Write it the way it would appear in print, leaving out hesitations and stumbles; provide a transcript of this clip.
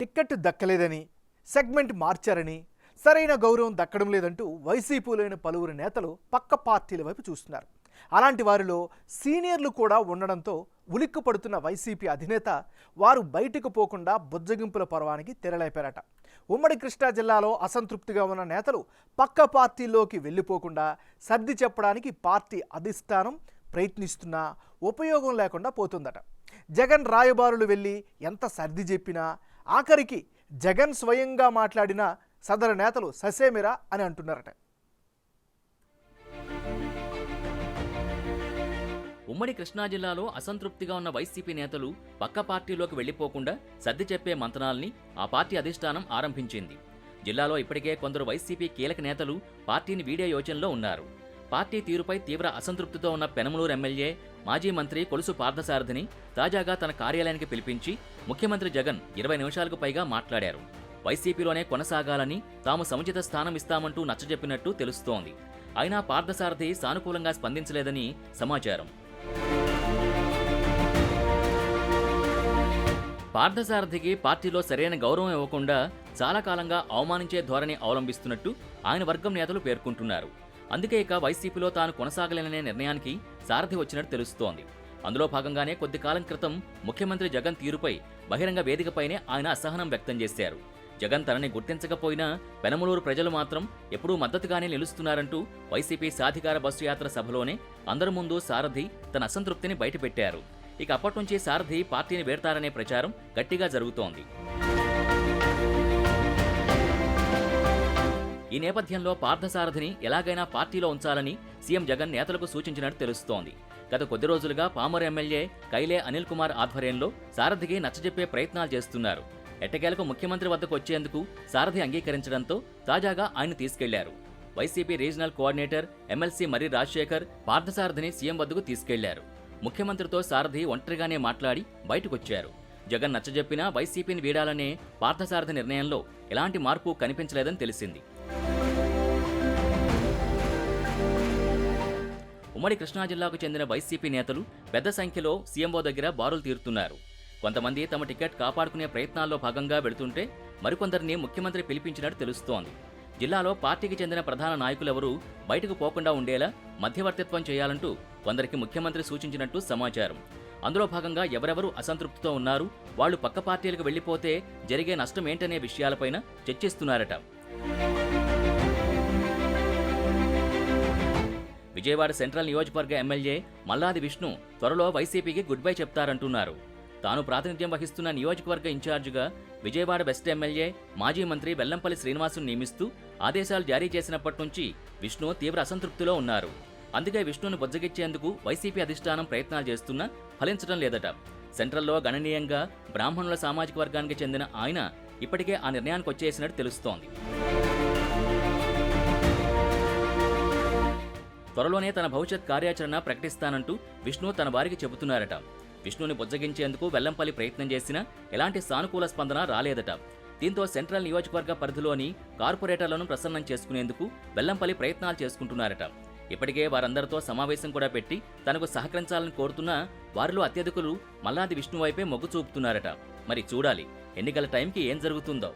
Ticket దక్కలేదని, segment మార్చారని, సరైన గౌరవం దక్కడం లేదంటూ వైసీపీలోని పలువురు నేతలు పక్క పార్టీల వైపు చూస్తున్నారు. అలాంటి వారిలో సీనియర్లు కూడా ఉండడంతో ఉలిక్కిపడుతున్న వైసీపీ అధినేత వారు బయటకు పోకుండా బుజ్జగింపుల పర్వానికి తెరలేపారట. ఉమ్మడి కృష్ణా జిల్లాలో అసంతృప్తిగా ఉన్న నేతలు పక్క పార్టీల్లోకి వెళ్ళిపోకుండా సర్ది చెప్పడానికి పార్టీ అధిష్టానం ప్రయత్నిస్తున్నా ఉపయోగం లేకుండా పోతుందట. జగన్ రాయబారులు వెళ్ళి ఎంత సర్ది చెప్పినా ఆఖరికి జగన్ స్వయంగా మాట్లాడిన సదరు నేతలు ససేమిరా అని అంటున్నారట. ఉమ్మడి కృష్ణా జిల్లాలో అసంతృప్తిగా ఉన్న వైసీపీ నేతలు పక్క పార్టీలోకి వెళ్లిపోకుండా సర్ది చెప్పే మంతనాల్ని ఆ పార్టీ అధిష్టానం ఆరంభించింది. జిల్లాలో ఇప్పటికే కొందరు వైసీపీ కీలక నేతలు పార్టీని వీడే యోచనలో ఉన్నారు. పార్టీ తీరుపై తీవ్ర అసంతృప్తితో ఉన్న పెనమలూరు ఎమ్మెల్యే మాజీ మంత్రి కొలుసు పార్థసారథిని తాజాగా తన కార్యాలయానికి పిలిపించి ముఖ్యమంత్రి జగన్ 20 నిమిషాలకు పైగా మాట్లాడారు. వైసీపీలోనే కొనసాగాలని తాము సముచిత స్థానం ఇస్తామంటూ నచ్చజెప్పినట్టు తెలుస్తోంది. అయినా పార్థసారథి సానుకూలంగా స్పందించలేదని సమాచారం. పార్థసారథికి పార్టీలో సరైన గౌరవం ఇవ్వకుండా చాలా కాలంగా అవమానించే ధోరణి అవలంబిస్తున్నట్టు ఆయన వర్గం నేతలు పేర్కొంటున్నారు. అందుకే ఇక వైసీపీలో తాను కొనసాగలేననే నిర్ణయానికి సారథి వచ్చినట్టు తెలుస్తోంది. అందులో భాగంగానే కొద్ది కాలం క్రితం ముఖ్యమంత్రి జగన్ తీరుపై బహిరంగ వేదికపైనే ఆయన అసహనం వ్యక్తం చేశారు. జగన్ తనని గుర్తించకపోయినా పెనమలూరు ప్రజలు మాత్రం ఎప్పుడూ మద్దతుగానే నిలుస్తున్నారంటూ వైసీపీ సాధికార బస్సు యాత్ర సభలోనే అందరి ముందు సారథి తన అసంతృప్తిని బయటపెట్టారు. ఇక అప్పట్నుంచి సారథి పార్టీని వేడతారనే ప్రచారం గట్టిగా జరుగుతోంది. ఈ నేపథ్యంలో పార్థసారథిని ఎలాగైనా పార్టీలో ఉంచాలని సీఎం జగన్ నేతలకు సూచించినట్టు తెలుస్తోంది. గత కొద్ది రోజులుగా పామరు ఎమ్మెల్యే కైలే అనిల్ కుమార్ ఆధ్వర్యంలో సారథికి నచ్చజెప్పే ప్రయత్నాలు చేస్తున్నారు. ఎట్టకేలకు ముఖ్యమంత్రి వద్దకు వచ్చేందుకు సారథి అంగీకరించడంతో తాజాగా ఆయన తీసుకెళ్లారు. వైసీపీ రీజనల్ కోఆర్డినేటర్ ఎమ్మెల్సీ మర్రి రాజశేఖర్ పార్థసారథిని సీఎం వద్దకు తీసుకెళ్లారు. ముఖ్యమంత్రితో సారథి ఒంటరిగానే మాట్లాడి బయటకొచ్చారు. జగన్ నచ్చజెప్పినా వైసీపీని వీడాలనే పార్థసారథి నిర్ణయంలో ఎలాంటి మార్పు కనిపించలేదని తెలిసింది. ఉమ్మడి కృష్ణా జిల్లాకు చెందిన వైసీపీ నేతలు పెద్ద సంఖ్యలో సీఎంఓ దగ్గర బారులు తీరుతున్నారు. కొంతమంది తమ టికెట్ కాపాడుకునే ప్రయత్నాల్లో భాగంగా వెళుతుంటే మరికొందరిని ముఖ్యమంత్రి పిలిపించినట్టు తెలుస్తోంది. జిల్లాలో పార్టీకి చెందిన ప్రధాన నాయకులెవరూ బయటకు పోకుండా ఉండేలా మధ్యవర్తిత్వం చేయాలంటూ కొందరికి ముఖ్యమంత్రి సూచించినట్టు సమాచారం. అందులో భాగంగా ఎవరెవరు అసంతృప్తితో ఉన్నారు, వాళ్లు పక్క పార్టీలకు వెళ్లిపోతే జరిగే నష్టం ఏంటనే విషయాలపైన చర్చిస్తున్నారట. విజయవాడ సెంట్రల్ నియోజకవర్గ ఎమ్మెల్యే మల్లాది విష్ణు త్వరలో వైసీపీకి గుడ్ బై చెప్తారంటున్నారు. తాను ప్రాతినిధ్యం వహిస్తున్న నియోజకవర్గ ఇన్ఛార్జిగా విజయవాడ వెస్ట్ ఎమ్మెల్యే మాజీ మంత్రి వెల్లంపల్లి శ్రీనివాసును నియమిస్తూ ఆదేశాలు జారీ చేసినప్పటి నుంచి విష్ణు తీవ్ర అసంతృప్తిలో ఉన్నారు. అందుకే విష్ణును బుజ్జగిచ్చేందుకు వైసీపీ అధిష్టానం ప్రయత్నాలు చేస్తున్నా ఫలించడం లేదట. సెంట్రల్లో గణనీయంగా బ్రాహ్మణుల సామాజిక వర్గానికి చెందిన ఆయన ఇప్పటికే ఆ నిర్ణయానికి వచ్చేసినట్టు తెలుస్తోంది. త్వరలోనే తన భవిష్యత్ కార్యాచరణ ప్రకటిస్తానంటూ విష్ణు తన వారికి చెబుతున్నారట. విష్ణుని బుజ్జగించేందుకు వెల్లంపల్లి ప్రయత్నం చేసినా ఎలాంటి సానుకూల స్పందన రాలేదట. దీంతో సెంట్రల్ నియోజకవర్గ పరిధిలోని కార్పొరేటర్లను ప్రసన్నం చేసుకునేందుకు వెల్లంపల్లి ప్రయత్నాలు చేసుకుంటున్నారట. ఇప్పటికే వారందరితో సమావేశం కూడా పెట్టి తనకు సహకరించాలని కోరుతున్నా వారిలో అత్యధికులు మల్లాది విష్ణు వైపే మొగ్గు చూపుతున్నారట. మరి చూడాలి ఎన్నికల టైంకి ఏం జరుగుతుందో.